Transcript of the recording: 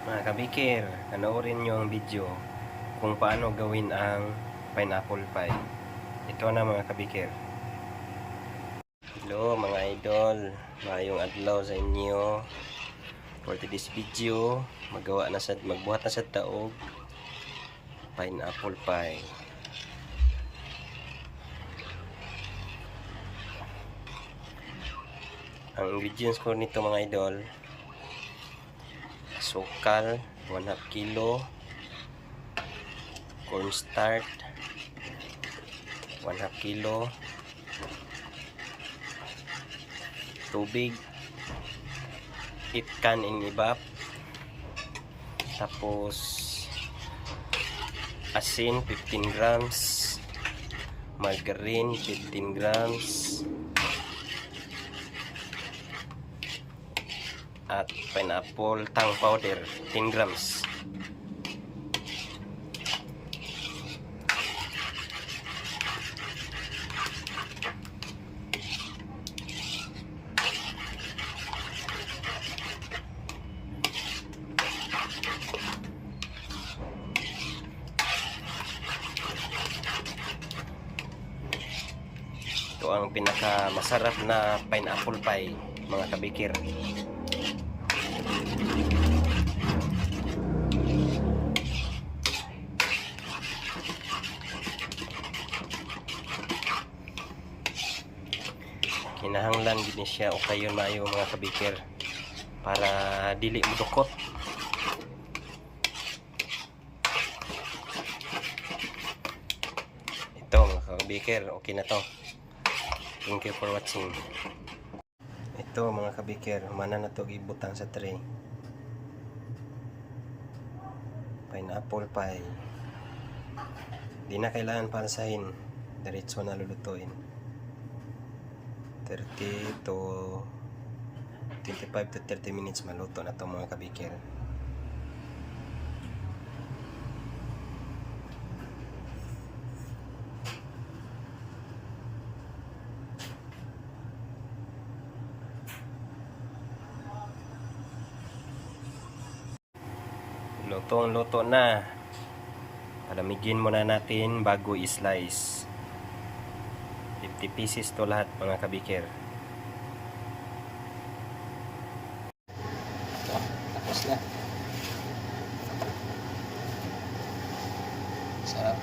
Mga kabikir, panoorin nyo ang video kung paano gawin ang pineapple pie. Ito na mga kabikir. Hello mga idol, mayong adlaw sa inyo. For today's video, magbuhat na sa taog pineapple pie. Ang ingredients ko nito mga idol: sukal 1/2 kilo, cornstarch 1/2 kilo, tubig 8 can in ibap, tapos asin 15 grams, margarine 15 grams, at pineapple tang powder 10 grams. Ito ang pinaka masarap na pineapple pie mga kabikir. Kinahanglan gid siya o kayo maayo mga kabikir para dili mudukot. Ito mga kabikir, okay na to. Thank you for watching. Ito mga kabikir, mana na to ibutang sa tray. Pineapple pie. Di na kailangan pansahin, diretso na lulutuin. 30 to 25 to 30 minutes maluto na to mga kabikir. Luto na. Palamigin muna natin bago i-slice. 50 pieces to lahat mga kabikir. Tapos na. Sarap.